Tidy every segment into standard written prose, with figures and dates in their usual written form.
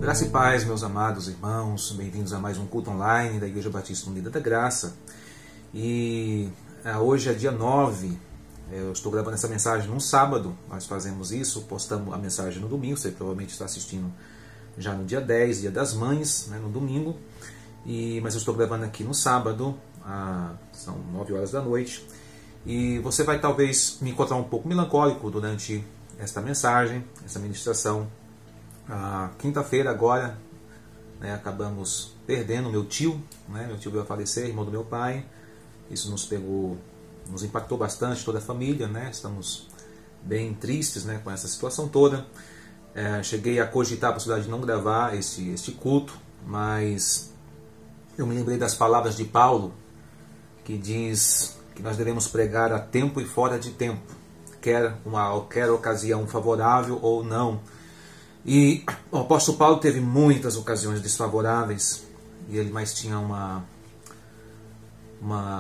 Graça e paz, meus amados irmãos, bem-vindos a mais um culto online da Igreja Batista Unida da Graça. E hoje é dia 9, eu estou gravando essa mensagem num sábado, nós fazemos isso, postamos a mensagem no domingo, você provavelmente está assistindo já no dia 10, dia das mães, né, no domingo, mas eu estou gravando aqui no sábado, são 9 horas da noite, e você vai talvez me encontrar um pouco melancólico durante esta mensagem, essa ministração. Quinta-feira agora, né, acabamos perdendo meu tio, né, meu tio veio a falecer, irmão do meu pai. Isso nos impactou bastante, toda a família, né, estamos bem tristes, né, com essa situação toda. Cheguei a cogitar a possibilidade de não gravar este culto, mas eu me lembrei das palavras de Paulo, que diz que nós devemos pregar a tempo e fora de tempo, quer ocasião favorável ou não. E o apóstolo Paulo teve muitas ocasiões desfavoráveis, mas tinha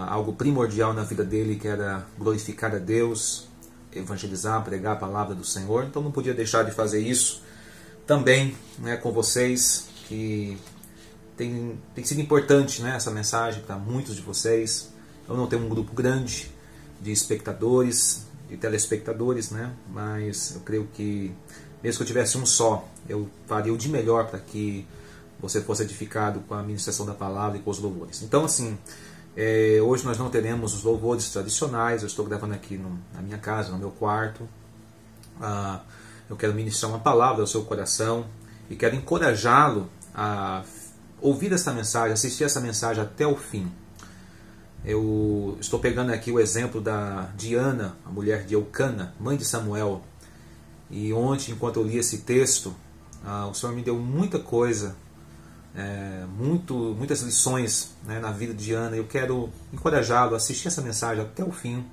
algo primordial na vida dele, que era glorificar a Deus, evangelizar, pregar a palavra do Senhor. Então não podia deixar de fazer isso também, né, com vocês, que tem sido importante, né, essa mensagem para muitos de vocês. Eu não tenho um grupo grande de espectadores, de telespectadores, né, mas eu creio que mesmo que eu tivesse um só, eu faria o de melhor para que você fosse edificado com a ministração da palavra e com os louvores. Então, assim, hoje nós não teremos os louvores tradicionais. Eu estou gravando aqui na minha casa, no meu quarto. Eu quero ministrar uma palavra ao seu coração e quero encorajá-lo a ouvir essa mensagem, assistir essa mensagem até o fim. Eu estou pegando aqui o exemplo da Diana, a mulher de Eucana, mãe de Samuel. E ontem, enquanto eu li esse texto, o Senhor me deu muita coisa, muitas lições, né, na vida de Ana. Eu quero encorajá-lo a assistir essa mensagem até o fim.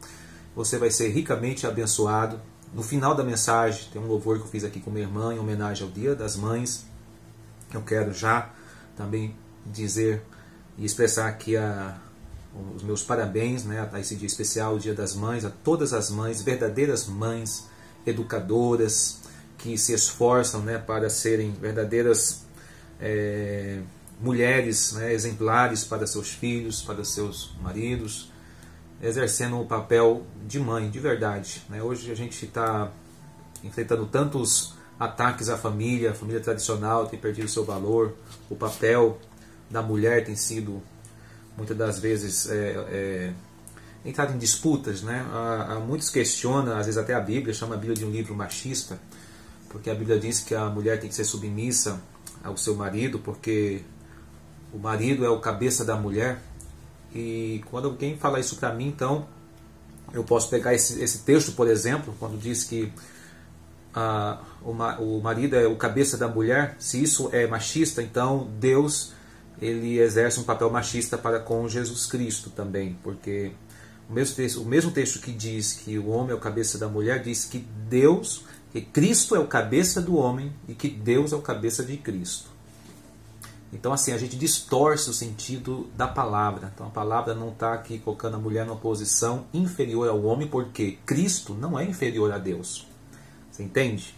Você vai ser ricamente abençoado. No final da mensagem, tem um louvor que eu fiz aqui com minha irmã, em homenagem ao Dia das Mães. Eu quero já também dizer e expressar aqui os meus parabéns, né, a esse dia especial, o Dia das Mães, a todas as mães, verdadeiras mães, educadoras, que se esforçam, né, para serem verdadeiras mulheres, né, exemplares para seus filhos, para seus maridos, exercendo o papel de mãe, de verdade, né? Hoje a gente está enfrentando tantos ataques à família, a família tradicional tem perdido seu valor, o papel da mulher tem sido, muitas das vezes, entrado em disputas, né? Muitos questionam, às vezes até a Bíblia, chama a Bíblia de um livro machista, porque a Bíblia diz que a mulher tem que ser submissa ao seu marido, porque o marido é o cabeça da mulher. E quando alguém fala isso para mim, então eu posso pegar esse texto, por exemplo, quando diz que o marido é o cabeça da mulher. Se isso é machista, então Deus, ele exerce um papel machista para com Jesus Cristo também, porque o mesmo texto que diz que o homem é o cabeça da mulher, diz que Cristo é o cabeça do homem e que Deus é o cabeça de Cristo. Então, assim, a gente distorce o sentido da palavra. Então, a palavra não está aqui colocando a mulher numa posição inferior ao homem, porque Cristo não é inferior a Deus. Você entende?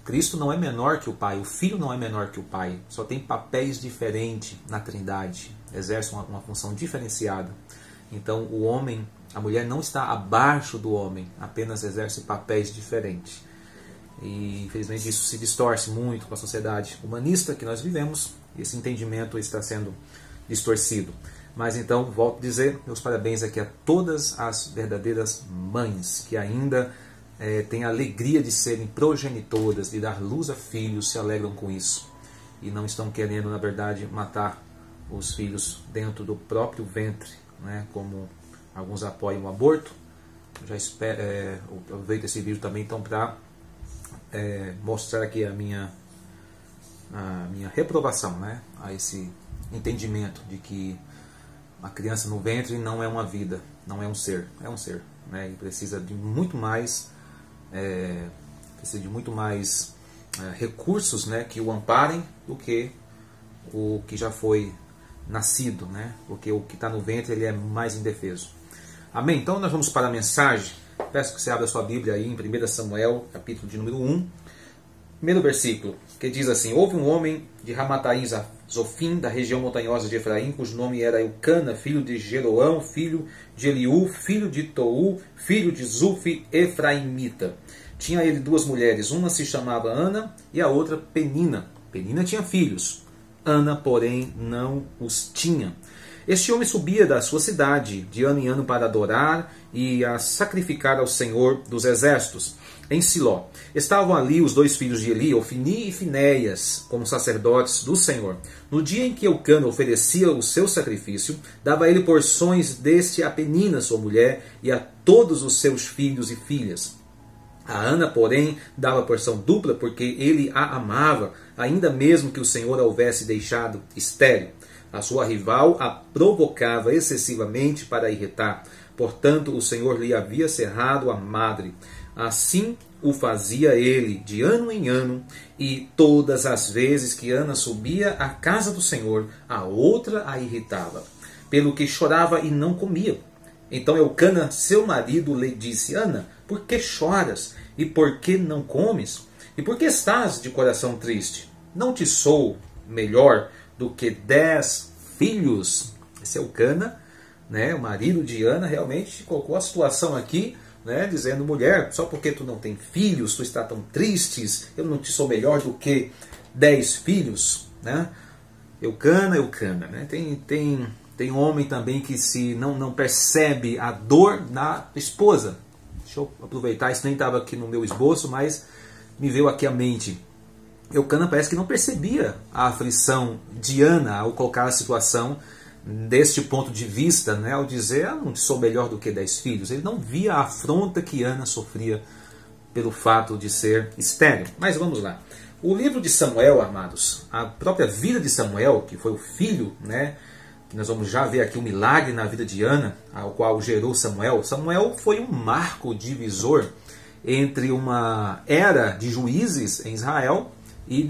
Cristo não é menor que o Pai, o Filho não é menor que o Pai. Só tem papéis diferentes na Trindade. Exerce uma função diferenciada. Então, a mulher não está abaixo do homem, apenas exerce papéis diferentes. E, infelizmente, isso se distorce muito com a sociedade humanista que nós vivemos. Esse entendimento está sendo distorcido. Mas, então, volto a dizer, meus parabéns aqui a todas as verdadeiras mães que ainda têm a alegria de serem progenitoras, de dar luz a filhos, se alegram com isso. E não estão querendo, na verdade, matar os filhos dentro do próprio ventre, né, como alguns apoiam o aborto. Já aproveito esse vídeo também então para mostrar aqui a minha reprovação, né, a esse entendimento de que a criança no ventre não é uma vida, não é um ser, né, e precisa de muito mais recursos, né, que o amparem do que o que já foi nascido, né? Porque o que está no ventre ele é mais indefeso. Amém? Então nós vamos para a mensagem. Peço que você abra a sua Bíblia aí em 1 Samuel, capítulo de número 1. Primeiro versículo, que diz assim: houve um homem de Ramataim Zofim, da região montanhosa de Efraim, cujo nome era Eucana, filho de Jeroão, filho de Eliú, filho de Tou, filho de Zufi, Efraimita. Tinha ele duas mulheres, uma se chamava Ana e a outra Penina. Penina tinha filhos, Ana, porém, não os tinha. Este homem subia da sua cidade de ano em ano para adorar e a sacrificar ao Senhor dos Exércitos, em Siló. Estavam ali os dois filhos de Eli, Ofni e Finéias, como sacerdotes do Senhor. No dia em que Eucana oferecia o seu sacrifício, dava ele porções deste a Penina, sua mulher, e a todos os seus filhos e filhas. A Ana, porém, dava porção dupla, porque ele a amava, ainda mesmo que o Senhor a houvesse deixado estéril. A sua rival a provocava excessivamente para irritar. Portanto, o Senhor lhe havia cerrado a madre. Assim o fazia ele de ano em ano, e todas as vezes que Ana subia à casa do Senhor, a outra a irritava, pelo que chorava e não comia. Então Eucana, seu marido, lhe disse: Ana, por que choras? E por que não comes? E por que estás de coração triste? Não te sou melhor do que 10 filhos? Esse Eucana, né, o marido de Ana, realmente colocou a situação aqui, né, dizendo: mulher, só porque tu não tem filhos, tu está tão triste, eu não te sou melhor do que 10 filhos, né? Eucana, né? Tem homem também que se não percebe a dor da esposa. Deixa eu aproveitar, isso nem estava aqui no meu esboço, mas me veio aqui à mente. Eucana parece que não percebia a aflição de Ana ao colocar a situação deste ponto de vista, né, ao dizer: não sou melhor do que 10 filhos. Ele não via a afronta que Ana sofria pelo fato de ser estéril. Mas vamos lá. O livro de Samuel, amados, a própria vida de Samuel, que foi o filho, né, que nós vamos já ver aqui o milagre na vida de Ana, ao qual gerou Samuel. Samuel foi um marco divisor entre uma era de juízes em Israel e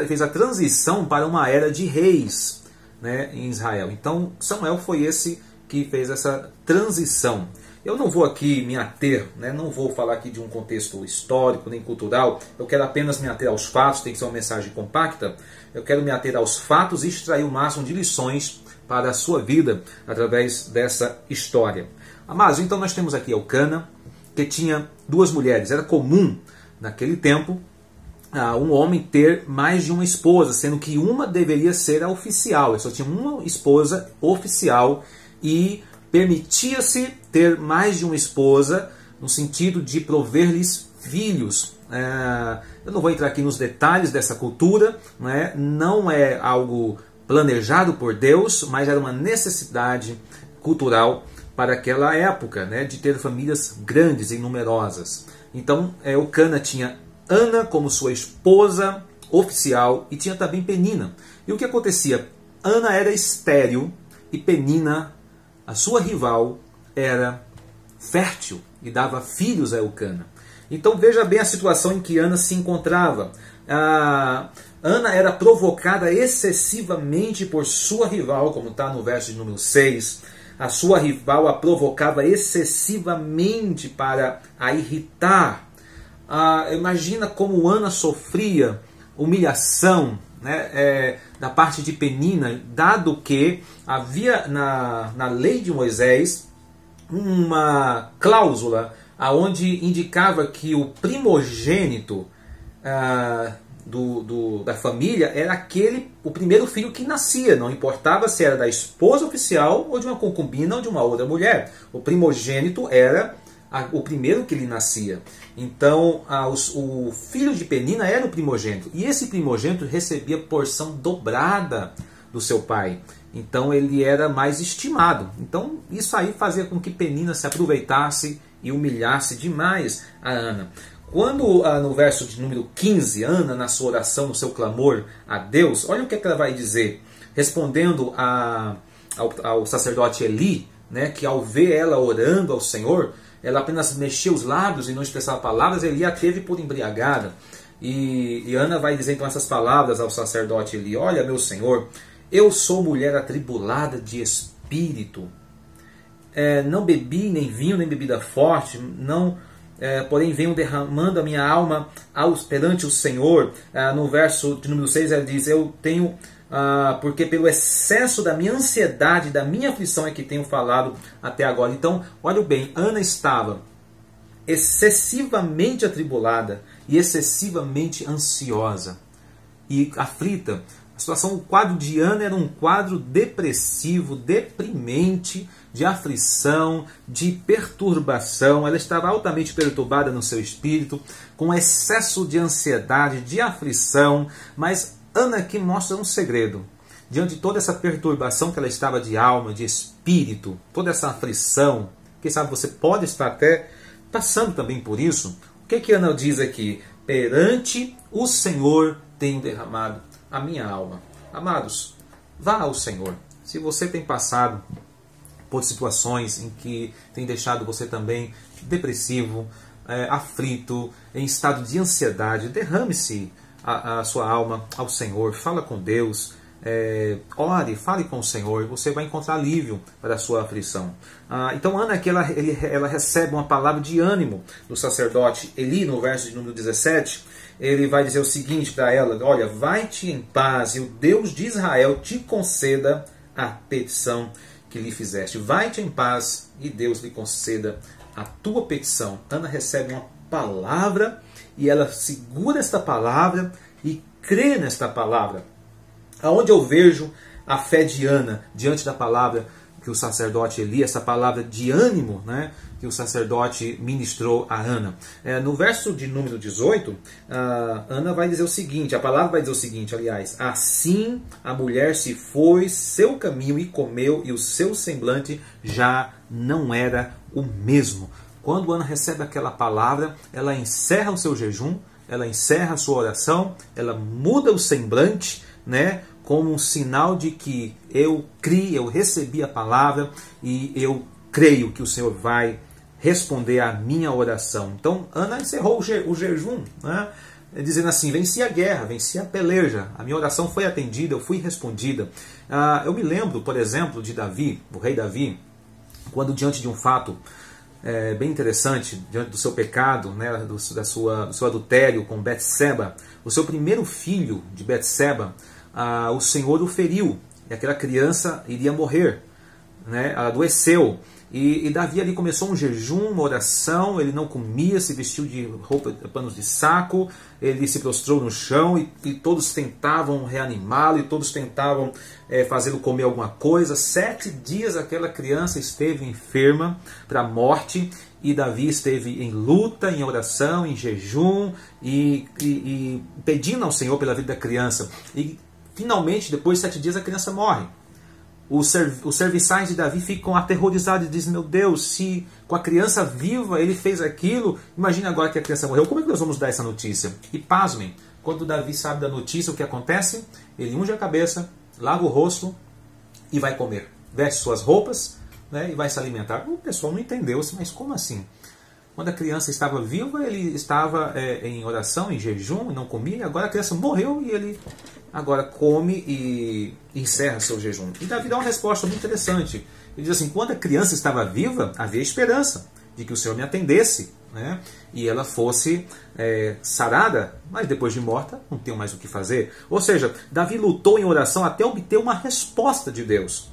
fez a transição para uma era de reis, né, em Israel. Então Samuel foi esse que fez essa transição. Eu não vou aqui me ater, né, não vou falar aqui de um contexto histórico nem cultural, eu quero apenas me ater aos fatos, tem que ser uma mensagem compacta. Eu quero me ater aos fatos e extrair o máximo de lições para a sua vida através dessa história. Amados, então nós temos aqui Eucana, que tinha duas mulheres. Era comum, naquele tempo, um homem ter mais de uma esposa, sendo que uma deveria ser a oficial. Ele só tinha uma esposa oficial e permitia-se ter mais de uma esposa no sentido de prover-lhes filhos. Eu não vou entrar aqui nos detalhes dessa cultura, né? Não é algo planejado por Deus, mas era uma necessidade cultural para aquela época, né? De ter famílias grandes e numerosas. Então Eucana tinha Ana como sua esposa oficial e tinha também Penina. E o que acontecia? Ana era estéril e Penina, a sua rival, era fértil e dava filhos a Eucana. Então veja bem a situação em que Ana se encontrava. Ana era provocada excessivamente por sua rival, como está no verso de número 6. A sua rival a provocava excessivamente para a irritar. Imagina como Ana sofria humilhação, né, da parte de Penina, dado que havia na lei de Moisés uma cláusula aonde indicava que o primogênito da família era o primeiro filho que nascia, não importava se era da esposa oficial ou de uma concubina ou de uma outra mulher. O primogênito era o primeiro que lhe nascia. Então o filho de Penina era o primogênito, e esse primogênito recebia porção dobrada do seu pai. Então ele era mais estimado. Então isso aí fazia com que Penina se aproveitasse e humilhasse demais a Ana. Quando no verso de número 15, Ana, na sua oração, no seu clamor a Deus, olha o que ela vai dizer, respondendo ao sacerdote Eli, né, que ao ver ela orando ao Senhor, ela apenas mexeu os lábios e não expressava palavras. Eli a teve por embriagada. E Ana vai dizer então essas palavras ao sacerdote Eli: olha, meu Senhor, eu sou mulher atribulada de espírito. Não bebi nem vinho nem bebida forte, não porém venho derramando a minha alma perante o Senhor. No verso de número 6 ela diz, eu tenho... porque pelo excesso da minha ansiedade, da minha aflição é que tenho falado até agora. Então, olha bem, Ana estava excessivamente atribulada e excessivamente ansiosa e aflita. A situação, o quadro de Ana era um quadro depressivo, deprimente, de aflição, de perturbação. Ela estava altamente perturbada no seu espírito, com excesso de ansiedade, de aflição. Mas Ana aqui mostra um segredo. Diante de toda essa perturbação que ela estava de alma, de espírito, toda essa aflição, quem sabe você pode estar até passando também por isso. O que Ana diz aqui? Perante o Senhor tenho derramado a minha alma. Amados, vá ao Senhor. Se você tem passado por situações em que tem deixado você também depressivo, aflito, em estado de ansiedade, derrame-se a sua alma ao Senhor, fala com Deus, ore, fale com o Senhor, você vai encontrar alívio para a sua aflição. Então Ana aqui ela recebe uma palavra de ânimo do sacerdote Eli, no verso de número 17, ele vai dizer o seguinte para ela, olha, vai-te em paz e o Deus de Israel te conceda a petição que lhe fizeste. Vai-te em paz e Deus lhe conceda a tua petição. Ana recebe uma palavra e ela segura esta palavra e crê nesta palavra. Aonde eu vejo a fé de Ana diante da palavra que o sacerdote Eli, essa palavra de ânimo, né, que o sacerdote ministrou a Ana. No verso de número 18, Ana vai dizer o seguinte, a palavra vai dizer o seguinte, aliás, assim a mulher se foi seu caminho e comeu, e o seu semblante já não era o mesmo. Quando Ana recebe aquela palavra, ela encerra o seu jejum, ela encerra a sua oração, ela muda o semblante, né, como um sinal de que eu criei, eu recebi a palavra e eu creio que o Senhor vai responder à minha oração. Então Ana encerrou o jejum, né, dizendo assim, venci a guerra, venci a peleja, a minha oração foi atendida, eu fui respondida. Eu me lembro, por exemplo, de Davi, o rei Davi, quando diante de um fato bem interessante, diante do seu pecado, né, do seu adultério com Betseba, o seu primeiro filho de Betseba, o Senhor o feriu, e aquela criança iria morrer, né, adoeceu. E Davi ali começou um jejum, uma oração, ele não comia, se vestiu de roupa, panos de saco, ele se prostrou no chão e todos tentavam reanimá-lo, e todos tentavam fazê-lo comer alguma coisa. 7 dias aquela criança esteve enferma para a morte, e Davi esteve em luta, em oração, em jejum, e pedindo ao Senhor pela vida da criança. E finalmente, depois de 7 dias, a criança morre. Os serviçais de Davi ficam aterrorizados e dizem, meu Deus, se com a criança viva ele fez aquilo, imagina agora que a criança morreu, como é que nós vamos dar essa notícia? E pasmem, quando Davi sabe da notícia, o que acontece? Ele unge a cabeça, lava o rosto e vai comer. Veste suas roupas, né, e vai se alimentar. O pessoal não entendeu, mas como assim? Quando a criança estava viva, ele estava em oração, em jejum, e não comia, e agora a criança morreu e ele agora come e encerra seu jejum. E Davi dá uma resposta muito interessante. Ele diz assim, quando a criança estava viva, havia esperança de que o Senhor me atendesse, né, e ela fosse sarada, mas depois de morta, não tenho mais o que fazer. Ou seja, Davi lutou em oração até obter uma resposta de Deus.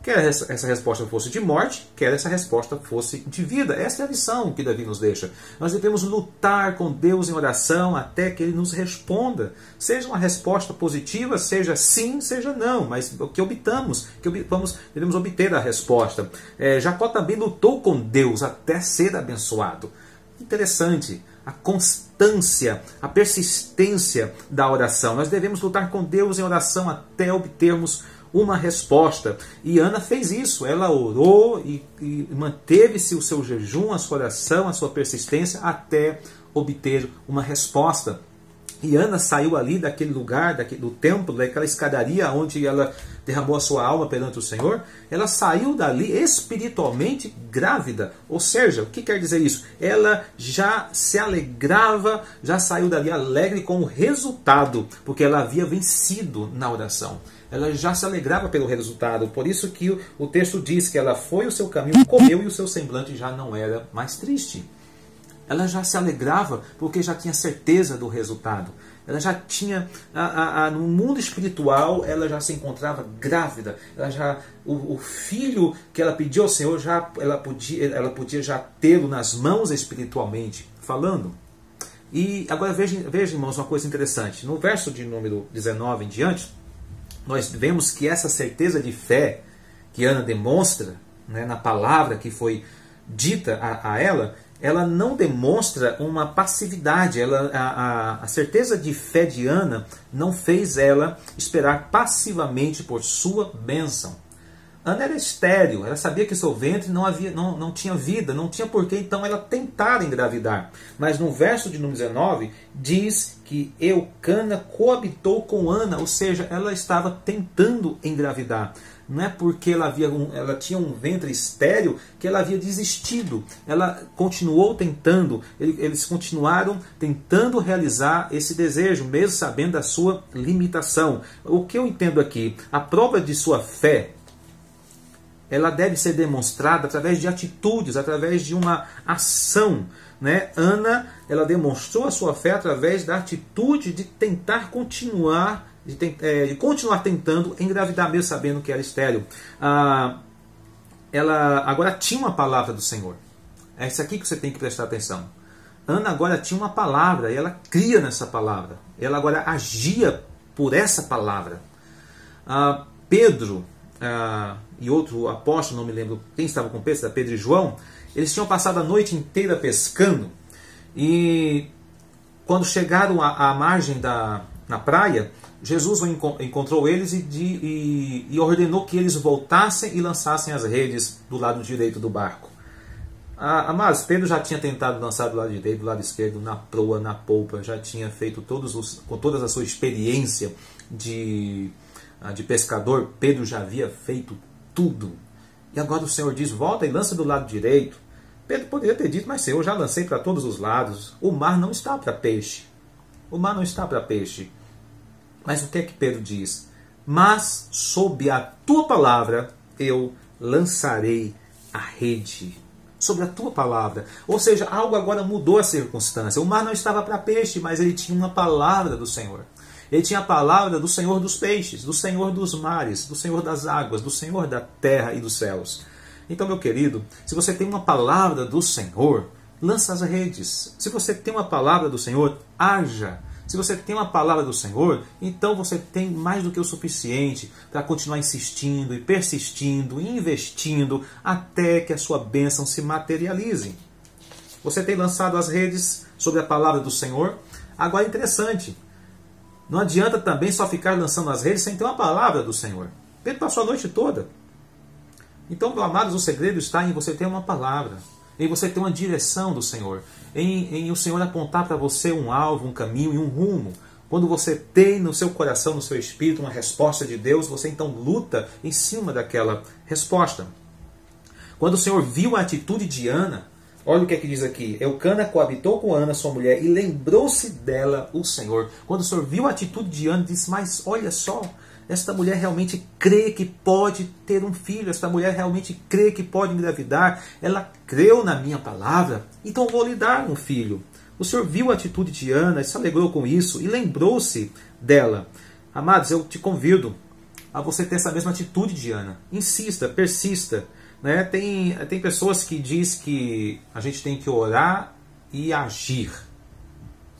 Quer essa resposta fosse de morte, quer essa resposta fosse de vida. Essa é a lição que Davi nos deixa. Nós devemos lutar com Deus em oração até que Ele nos responda. Seja uma resposta positiva, seja sim, seja não, mas o que obtamos, devemos obter a resposta. Jacó também lutou com Deus até ser abençoado. Interessante, a constância, a persistência da oração. Nós devemos lutar com Deus em oração até obtermos uma resposta. E Ana fez isso, ela orou e manteve-se o seu jejum, a sua oração, a sua persistência até obter uma resposta. E Ana saiu ali daquele lugar, do templo, daquela escadaria onde ela derramou a sua alma perante o Senhor. Ela saiu dali espiritualmente grávida. Ou seja, o que quer dizer isso? Ela já se alegrava, já saiu dali alegre com o resultado, porque ela havia vencido na oração. Ela já se alegrava pelo resultado. Por isso que o texto diz que ela foi o seu caminho, comeu e o seu semblante já não era mais triste. ela já se alegrava porque já tinha certeza do resultado. Ela já tinha, no mundo espiritual, ela já se encontrava grávida. O filho que ela pediu ao Senhor, ela podia já tê-lo nas mãos espiritualmente falando. E agora veja, irmãos, uma coisa interessante. No verso de número 19 em diante, nós vemos que essa certeza de fé que Ana demonstra, né, na palavra que foi dita a ela não demonstra uma passividade. A certeza de fé de Ana não fez ela esperar passivamente por sua bênção. Ana era estéril, ela sabia que seu ventre não tinha vida, não tinha porquê então ela tentar engravidar. Mas no verso de número 19 diz que Eucana coabitou com Ana, ou seja, ela estava tentando engravidar. Não é porque ela tinha um ventre estéril que ela havia desistido. Ela continuou tentando, eles continuaram tentando realizar esse desejo, mesmo sabendo da sua limitação. O que eu entendo aqui? A prova de sua fé, ela deve ser demonstrada através de atitudes, através de uma ação. Né? Ana, ela demonstrou a sua fé através da atitude de tentar continuar, de continuar tentando engravidar, mesmo sabendo que era estéril. Ela agora tinha uma palavra do Senhor. É isso aqui que você tem que prestar atenção. Ana agora tinha uma palavra, e ela cria nessa palavra. Ela agora agia por essa palavra. Pedro e outro apóstolo, não me lembro quem estava com Pedro, Pedro e João, eles tinham passado a noite inteira pescando, e quando chegaram à margem na praia, Jesus encontrou eles e ordenou que eles voltassem e lançassem as redes do lado direito do barco. Mas Pedro já tinha tentado lançar do lado direito, do lado esquerdo, na proa, na polpa, já tinha feito com toda a sua experiência de pescador, Pedro já havia feito tudo. E agora o Senhor diz, volta e lança do lado direito. Pedro poderia ter dito, mas Senhor, eu já lancei para todos os lados. O mar não está para peixe. O mar não está para peixe. Mas o que é que Pedro diz? Mas sob a tua palavra eu lançarei a rede. Sobre a tua palavra. Ou seja, algo agora mudou a circunstância. O mar não estava para peixe, mas ele tinha uma palavra do Senhor. Ele tinha a palavra do Senhor dos peixes, do Senhor dos mares, do Senhor das águas, do Senhor da terra e dos céus. Então, meu querido, se você tem uma palavra do Senhor, lança as redes. Se você tem uma palavra do Senhor, haja. Se você tem uma palavra do Senhor, então você tem mais do que o suficiente para continuar insistindo e persistindo e investindo até que a sua bênção se materialize. Você tem lançado as redes sobre a palavra do Senhor? Agora é interessante. Não adianta também só ficar lançando as redes sem ter uma palavra do Senhor. Pedro passou a noite toda. Então, meus amados, o segredo está em você ter uma palavra, em você ter uma direção do Senhor, em o Senhor apontar para você um alvo, um caminho e um rumo. Quando você tem no seu coração, no seu espírito, uma resposta de Deus, você então luta em cima daquela resposta. Quando o Senhor viu a atitude de Ana, olha o que é que diz aqui. Eucana coabitou com Ana, sua mulher, e lembrou-se dela o Senhor. Quando o Senhor viu a atitude de Ana, disse, mas olha só, esta mulher realmente crê que pode ter um filho, esta mulher realmente crê que pode engravidar, ela creu na minha palavra, então vou lhe dar um filho. O Senhor viu a atitude de Ana, se alegrou com isso e lembrou-se dela. Amados, eu te convido a você ter essa mesma atitude de Ana. Insista, persista. Né? Tem pessoas que dizem que a gente tem que orar e agir.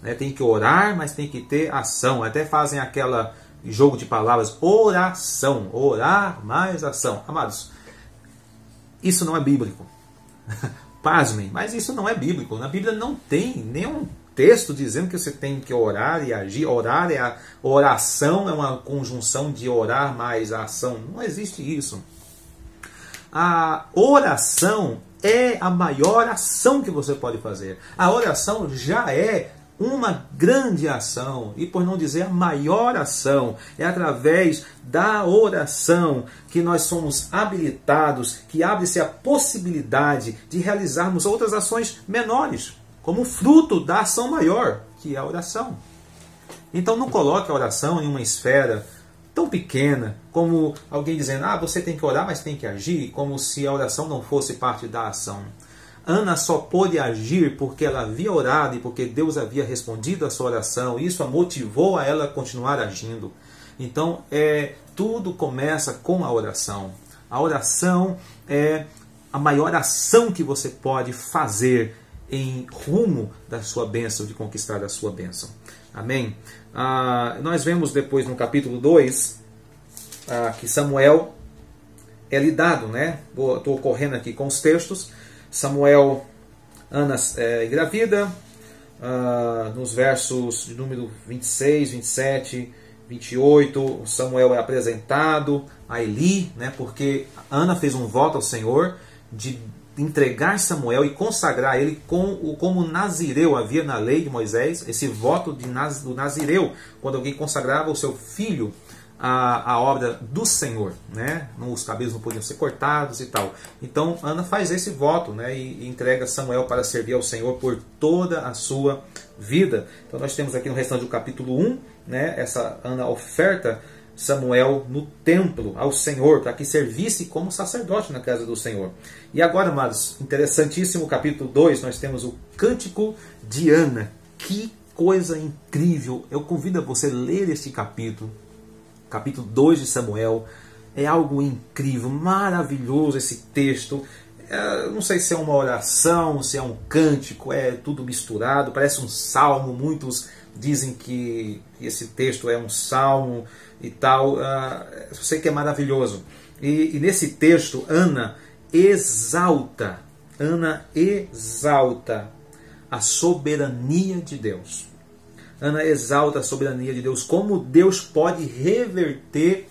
Né? Tem que orar, mas tem que ter ação. Até fazem aquela jogo de palavras, oração, orar mais ação. Amados, isso não é bíblico. Pasmem, mas isso não é bíblico. Na Bíblia não tem nenhum texto dizendo que você tem que orar e agir. Orar oração é uma conjunção de orar mais ação. Não existe isso. A oração é a maior ação que você pode fazer. A oração já é uma grande ação, e por não dizer a maior ação. É através da oração que nós somos habilitados, que abre-se a possibilidade de realizarmos outras ações menores, como fruto da ação maior, que é a oração. Então não coloque a oração em uma esfera tão pequena, como alguém dizendo, você tem que orar, mas tem que agir, como se a oração não fosse parte da ação. Ana só pôde agir porque ela havia orado e porque Deus havia respondido a sua oração. Isso a motivou a ela continuar agindo. Então, tudo começa com a oração. A oração é a maior ação que você pode fazer em rumo da sua bênção, de conquistar a sua bênção. Amém? Nós vemos depois no capítulo 2 que Samuel é lidado, né? Estou correndo aqui com os textos. Ana engravida, nos versos de número 26, 27, 28, Samuel é apresentado a Eli, né? Porque Ana fez um voto ao Senhor de entregar Samuel e consagrar ele como nazireu. Havia na lei de Moisés esse voto do nazireu, quando alguém consagrava o seu filho a obra do Senhor, né? Os cabelos não podiam ser cortados e tal. Então Ana faz esse voto, né? E entrega Samuel para servir ao Senhor por toda a sua vida. Então nós temos aqui no restante do capítulo 1, né? Essa Ana oferta Samuel no templo ao Senhor, para que servisse como sacerdote na casa do Senhor. E agora, amados, interessantíssimo, capítulo 2, nós temos o Cântico de Ana. Que coisa incrível! Eu convido a você a ler este capítulo 2 de Samuel. É algo incrível, maravilhoso esse texto. Não sei se é uma oração, se é um cântico, é tudo misturado, parece um salmo. Muitos dizem que esse texto é um salmo e tal. Eu sei que é maravilhoso. E nesse texto, Ana exalta a soberania de Deus. Ana exalta a soberania de Deus, como Deus pode reverter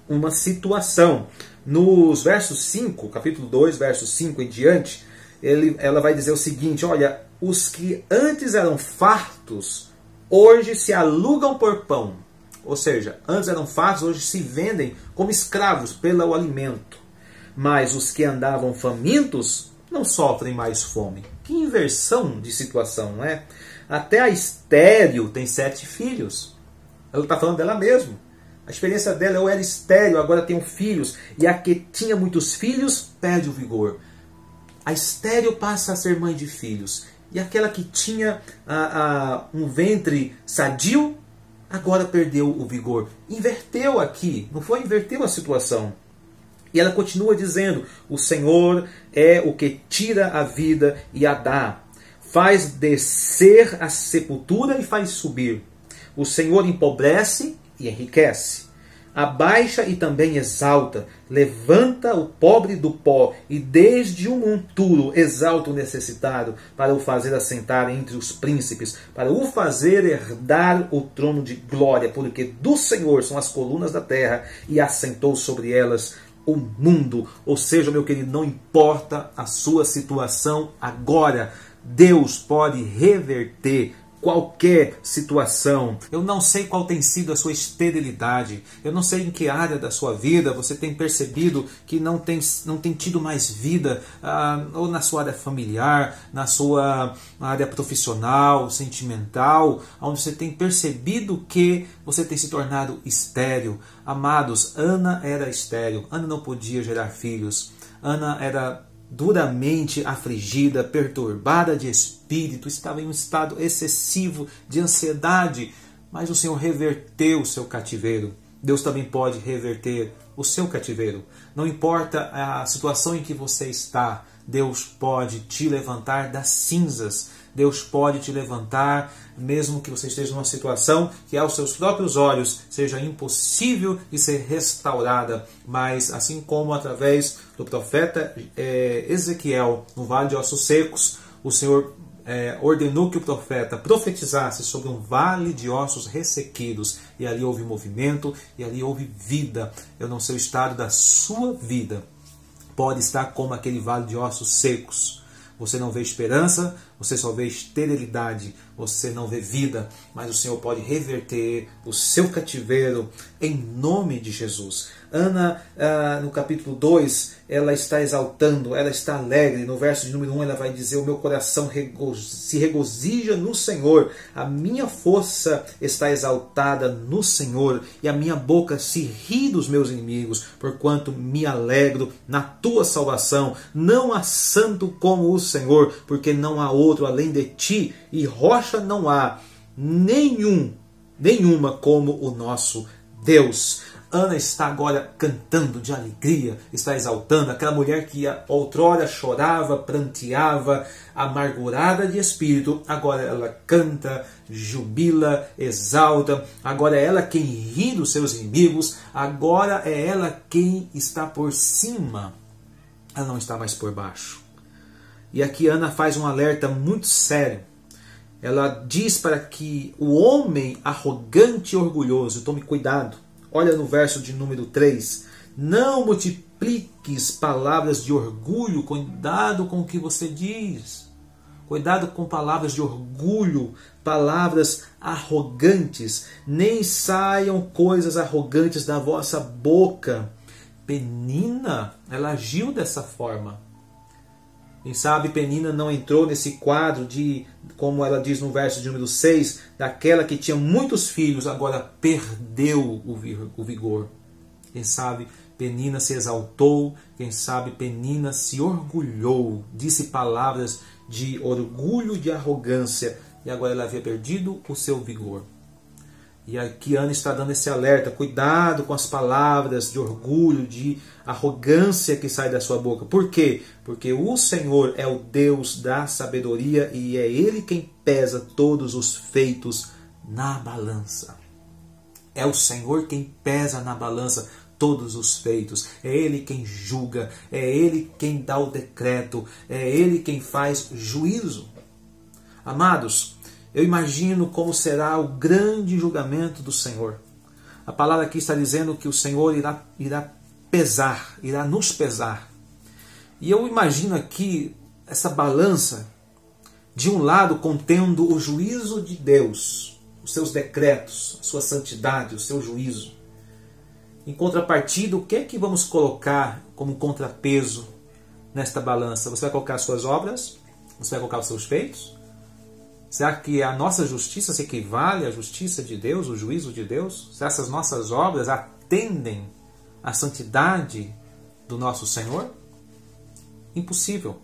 uma situação. Nos versos 5, capítulo 2, versos 5 em diante, ela vai dizer o seguinte: olha, os que antes eram fartos, hoje se alugam por pão. Ou seja, antes eram fartos, hoje se vendem como escravos pelo alimento. Mas os que andavam famintos não sofrem mais fome. Que inversão de situação, não é? Até a estéril tem 7 filhos. Ela está falando dela mesma. A experiência dela, eu era estéril, agora tenho filhos. E a que tinha muitos filhos, perde o vigor. A estéril passa a ser mãe de filhos. E aquela que tinha um ventre sadio, agora perdeu o vigor. Inverteu aqui, não foi? Inverteu a situação. E ela continua dizendo: o Senhor é o que tira a vida e a dá. Faz descer a sepultura e faz subir. O Senhor empobrece e enriquece. Abaixa e também exalta. Levanta o pobre do pó e desde o monturo exalta o necessitado, para o fazer assentar entre os príncipes, para o fazer herdar o trono de glória, porque do Senhor são as colunas da terra e assentou sobre elas o mundo. Ou seja, meu querido, não importa a sua situação agora, Deus pode reverter qualquer situação. Eu não sei qual tem sido a sua esterilidade. Eu não sei em que área da sua vida você tem percebido que não tem tido mais vida, ou na sua área familiar, na sua área profissional, sentimental, onde você tem percebido que você tem se tornado estéril. Amados, Ana era estéril. Ana não podia gerar filhos. Ana era duramente afligida, perturbada de espírito, estava em um estado excessivo de ansiedade, mas o Senhor reverteu o seu cativeiro. Deus também pode reverter o seu cativeiro. Não importa a situação em que você está, Deus pode te levantar das cinzas. Deus pode te levantar, mesmo que você esteja numa situação que aos seus próprios olhos seja impossível de ser restaurada. Mas assim como através do profeta Ezequiel, no Vale de Ossos Secos, o Senhor ordenou que o profeta profetizasse sobre um vale de ossos ressequidos. E ali houve movimento, e ali houve vida. Eu não sei o estado da sua vida. Pode estar como aquele vale de ossos secos. Você não vê esperança, você só vê esterilidade, você não vê vida, mas o Senhor pode reverter o seu cativeiro em nome de Jesus. Ana, no capítulo 2, ela está exaltando, ela está alegre. No verso de número 1 ela vai dizer: o meu coração se regozija no Senhor, a minha força está exaltada no Senhor, e a minha boca se ri dos meus inimigos, porquanto me alegro na tua salvação. Não há santo como o Senhor, porque não há outro além de ti, e rocha não há nenhuma como o nosso Deus. Ana está agora cantando de alegria, está exaltando aquela mulher que outrora chorava, pranteava, amargurada de espírito. Agora ela canta, jubila, exalta. Agora é ela quem ri dos seus inimigos. Agora é ela quem está por cima. Ela não está mais por baixo. E aqui Ana faz um alerta muito sério. Ela diz para que o homem arrogante e orgulhoso, tome cuidado. Olha no verso de número 3. Não multipliques palavras de orgulho. Cuidado com o que você diz. Cuidado com palavras de orgulho, palavras arrogantes. Nem saiam coisas arrogantes da vossa boca. Penina, ela agiu dessa forma. Quem sabe Penina não entrou nesse quadro de, como ela diz no verso de número 6, daquela que tinha muitos filhos, agora perdeu o vigor. Quem sabe Penina se exaltou, quem sabe Penina se orgulhou, disse palavras de orgulho, de arrogância, e agora ela havia perdido o seu vigor. E aqui Ana está dando esse alerta: cuidado com as palavras de orgulho, de arrogância que sai da sua boca. Por quê? Porque o Senhor é o Deus da sabedoria e é Ele quem pesa todos os feitos na balança. É o Senhor quem pesa na balança todos os feitos. É Ele quem julga, é Ele quem dá o decreto, é Ele quem faz juízo. Amados, eu imagino como será o grande julgamento do Senhor. A palavra aqui está dizendo que o Senhor irá pesar, irá nos pesar. E eu imagino aqui essa balança, de um lado contendo o juízo de Deus, os seus decretos, a sua santidade, o seu juízo. Em contrapartida, o que é que vamos colocar como contrapeso nesta balança? Você vai colocar as suas obras? Você vai colocar os seus feitos? Será que a nossa justiça se equivale à justiça de Deus, o juízo de Deus? Será que essas nossas obras atendem à santidade do nosso Senhor? Impossível.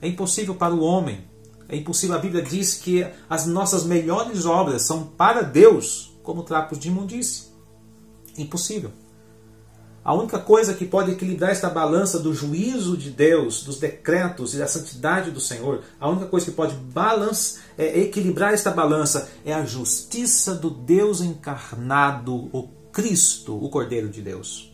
É impossível para o homem. É impossível. A Bíblia diz que as nossas melhores obras são para Deus como trapos de imundície. Impossível. A única coisa que pode equilibrar esta balança do juízo de Deus, dos decretos e da santidade do Senhor, a única coisa que pode equilibrar esta balança é a justiça do Deus encarnado, o Cristo, o Cordeiro de Deus.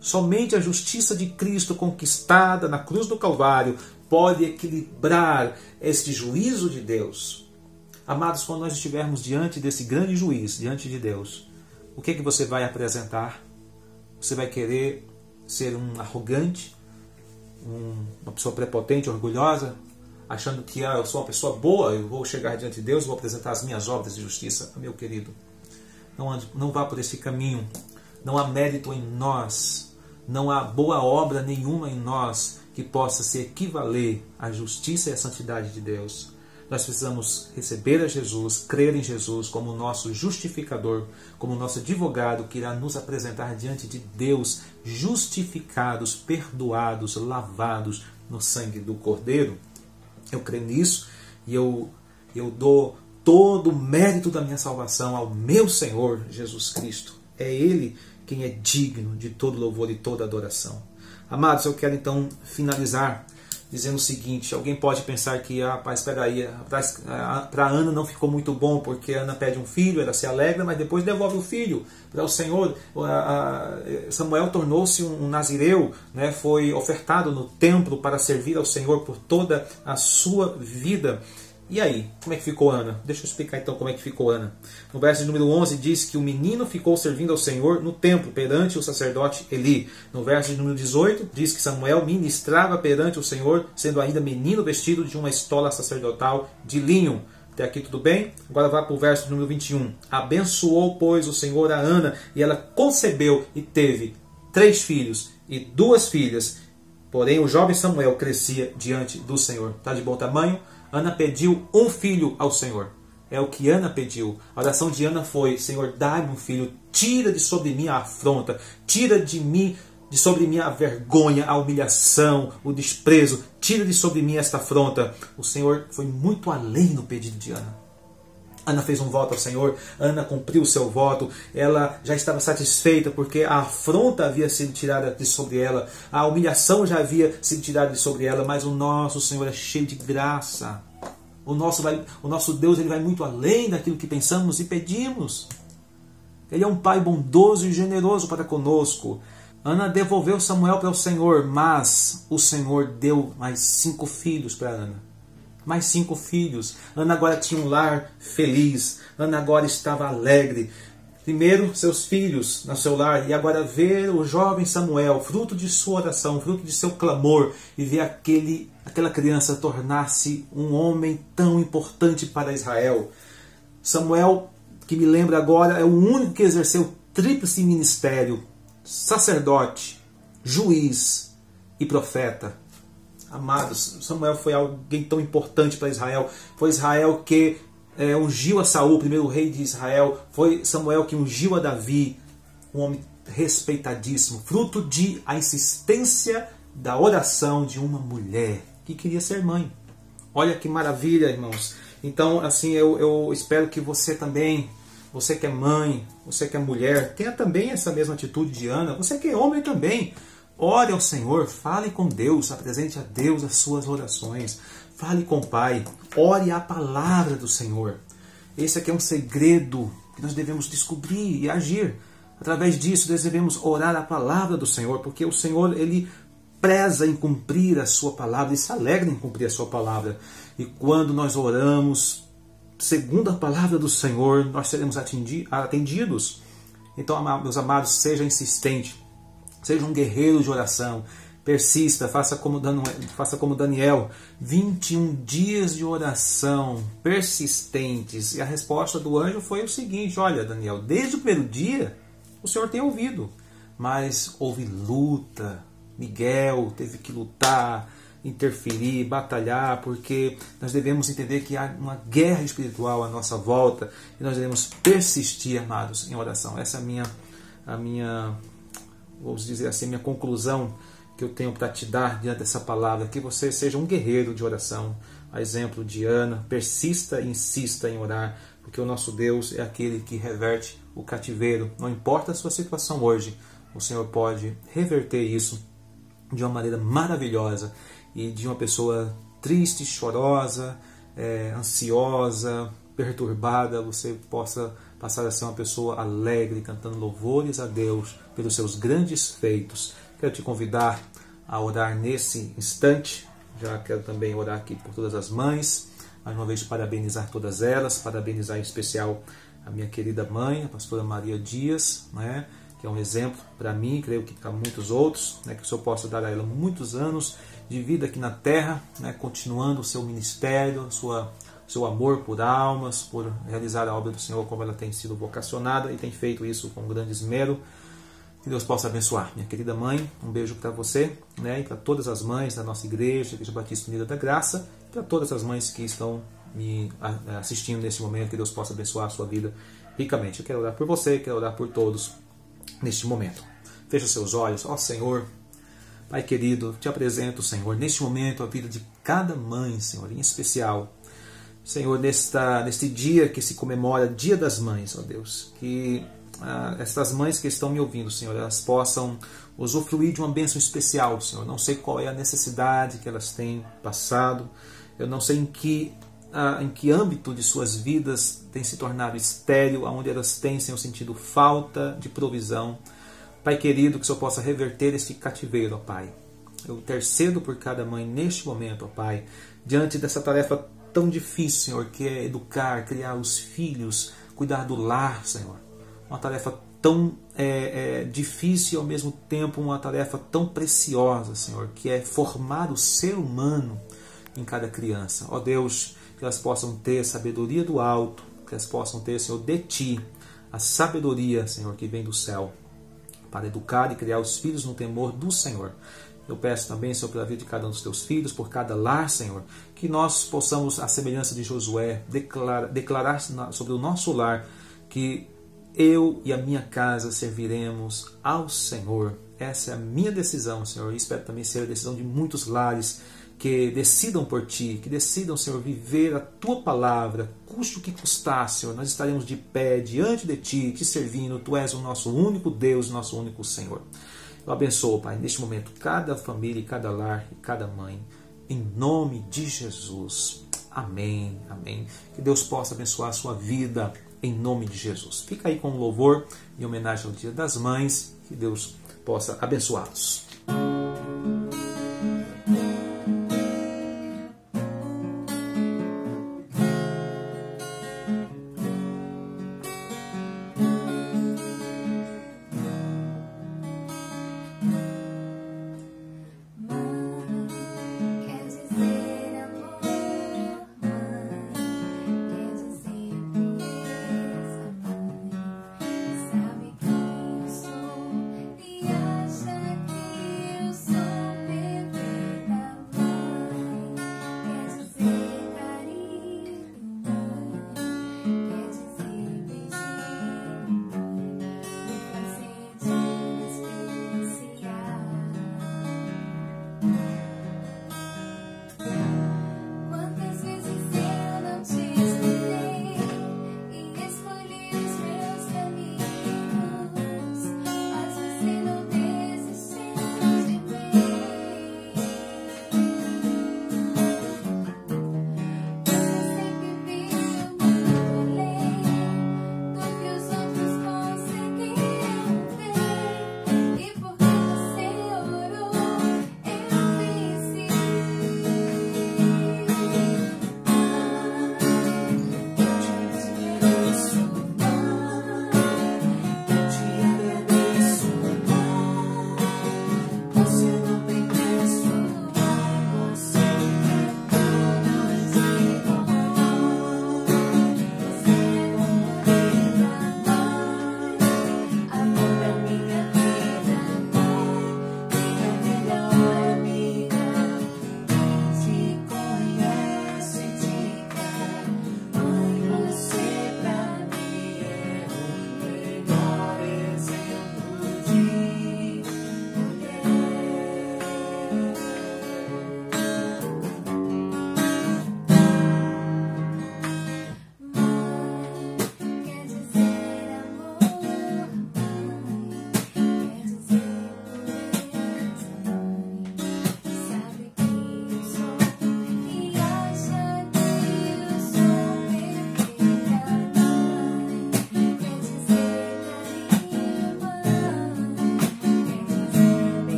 Somente a justiça de Cristo conquistada na cruz do Calvário pode equilibrar este juízo de Deus. Amados, quando nós estivermos diante desse grande juiz, diante de Deus, o que é que você vai apresentar? Você vai querer ser um arrogante, uma pessoa prepotente, orgulhosa, achando que eu sou uma pessoa boa, eu vou chegar diante de Deus e vou apresentar as minhas obras de justiça? Meu querido, não vá por esse caminho. Não há mérito em nós, não há boa obra nenhuma em nós que possa se equivaler à justiça e à santidade de Deus. Nós precisamos receber a Jesus, crer em Jesus como nosso justificador, como nosso advogado que irá nos apresentar diante de Deus, justificados, perdoados, lavados no sangue do Cordeiro. Eu creio nisso e eu dou todo o mérito da minha salvação ao meu Senhor Jesus Cristo. É Ele quem é digno de todo louvor e toda adoração. Amados, eu quero então finalizar dizendo o seguinte: alguém pode pensar que, espera aí, para Ana não ficou muito bom, porque Ana pede um filho, ela se alegra, mas depois devolve o filho para o Senhor. Samuel tornou-se um nazireu, né? Foi ofertado no templo para servir ao Senhor por toda a sua vida. E aí, como é que ficou Ana? Deixa eu explicar então como é que ficou Ana. No verso número 11 diz que o menino ficou servindo ao Senhor no templo, perante o sacerdote Eli. No verso número 18 diz que Samuel ministrava perante o Senhor, sendo ainda menino vestido de uma estola sacerdotal de linho. Até aqui tudo bem? Agora vá para o verso número 21. Abençoou, pois, o Senhor a Ana, e ela concebeu e teve 3 filhos e 2 filhas. Porém, o jovem Samuel crescia diante do Senhor. Está de bom tamanho? Ana pediu um filho ao Senhor. É o que Ana pediu. A oração de Ana foi: Senhor, dá-me um filho, tira de sobre mim a afronta, tira de sobre mim a vergonha, a humilhação, o desprezo, tira de sobre mim esta afronta. O Senhor foi muito além no pedido de Ana. Ana fez um voto ao Senhor, Ana cumpriu o seu voto, ela já estava satisfeita porque a afronta havia sido tirada de sobre ela, a humilhação já havia sido tirada de sobre ela, mas o nosso Senhor é cheio de graça. O nosso Deus, ele vai muito além daquilo que pensamos e pedimos. Ele é um Pai bondoso e generoso para conosco. Ana devolveu Samuel para o Senhor, mas o Senhor deu mais 5 filhos para Ana. Mais 5 filhos. Ana agora tinha um lar feliz. Ana agora estava alegre. Primeiro, seus filhos no seu lar. E agora ver o jovem Samuel, fruto de sua oração, fruto de seu clamor. E ver aquela criança tornar-se um homem tão importante para Israel. Samuel, que me lembra agora, é o único que exerceu o tríplice ministério: sacerdote, juiz e profeta. Amados, Samuel foi alguém tão importante para Israel. Foi Israel que ungiu a Saul, o primeiro rei de Israel. Foi Samuel que ungiu a Davi, um homem respeitadíssimo, fruto de a insistência da oração de uma mulher que queria ser mãe. Olha que maravilha, irmãos. Então, assim, eu espero que você também, você que é mãe, você que é mulher, tenha também essa mesma atitude de Ana. Você que é homem também. Ore ao Senhor, fale com Deus, apresente a Deus as suas orações. Fale com o Pai, ore a palavra do Senhor. Esse aqui é um segredo que nós devemos descobrir e agir. Através disso, nós devemos orar a palavra do Senhor, porque o Senhor, ele preza em cumprir a sua palavra e se alegra em cumprir a sua palavra. E quando nós oramos segundo a palavra do Senhor, nós seremos atendidos. Então, meus amados, seja insistente. Seja um guerreiro de oração, persista, faça como Daniel, 21 dias de oração persistentes. E a resposta do anjo foi o seguinte: olha, Daniel, desde o primeiro dia o Senhor tem ouvido, mas houve luta. Miguel teve que lutar, interferir, batalhar, porque nós devemos entender que há uma guerra espiritual à nossa volta e nós devemos persistir, amados, em oração. Essa é a minha vamos dizer assim, minha conclusão que eu tenho para te dar diante dessa palavra: que você seja um guerreiro de oração, a exemplo de Ana. Persista e insista em orar, porque o nosso Deus é aquele que reverte o cativeiro. Não importa a sua situação hoje, o Senhor pode reverter isso de uma maneira maravilhosa, e de uma pessoa triste, chorosa, ansiosa, perturbada, você possa passar a ser uma pessoa alegre, cantando louvores a Deus pelos seus grandes feitos. Quero te convidar a orar nesse instante. Já quero também orar aqui por todas as mães, mais uma vez parabenizar todas elas, parabenizar em especial a minha querida mãe, a pastora Maria Dias, né, que é um exemplo para mim, creio que para muitos outros, né, que o Senhor possa dar a ela muitos anos de vida aqui na terra, né, continuando o seu ministério, seu amor por almas, por realizar a obra do Senhor como ela tem sido vocacionada e tem feito isso com grande esmero. Que Deus possa abençoar. Minha querida mãe, um beijo para você, né, e para todas as mães da nossa igreja, Igreja Batista Unida da Graça, e para todas as mães que estão me assistindo nesse momento. Que Deus possa abençoar a sua vida ricamente. Eu quero orar por você, quero orar por todos neste momento. Feche os seus olhos. Ó Senhor, Pai querido, te apresento, Senhor, neste momento a vida de cada mãe, Senhor, em especial. Senhor, neste dia que se comemora Dia das Mães, ó Deus, que estas mães que estão me ouvindo, Senhor, elas possam usufruir de uma bênção especial, Senhor. Não sei qual é a necessidade que elas têm passado, eu não sei em que âmbito de suas vidas tem se tornado estéril, onde elas têm, Senhor, sentido falta de provisão. Pai querido, que o Senhor possa reverter este cativeiro, ó Pai. Eu intercedo por cada mãe neste momento, ó Pai, diante dessa tarefa tão difícil, Senhor, que é educar, criar os filhos, cuidar do lar, Senhor. Uma tarefa tão difícil e ao mesmo tempo uma tarefa tão preciosa, Senhor, que é formar o ser humano em cada criança. Ó Deus, que elas possam ter a sabedoria do alto, que elas possam ter, Senhor, de Ti, a sabedoria, Senhor, que vem do céu, para educar e criar os filhos no temor do Senhor. Eu peço também, Senhor, pela vida de cada um dos teus filhos, por cada lar, Senhor, que nós possamos, à semelhança de Josué, declarar sobre o nosso lar que eu e a minha casa serviremos ao Senhor. Essa é a minha decisão, Senhor, e espero também ser a decisão de muitos lares que decidam por Ti, que decidam, Senhor, viver a Tua palavra, custe o que custar, Senhor. Nós estaremos de pé diante de Ti, Te servindo. Tu és o nosso único Deus, nosso único Senhor. Eu abençoo, Pai, neste momento, cada família, cada lar e cada mãe, em nome de Jesus. Amém, amém. Que Deus possa abençoar a sua vida, em nome de Jesus. Fica aí com um louvor em homenagem ao Dia das Mães. Que Deus possa abençoá-los.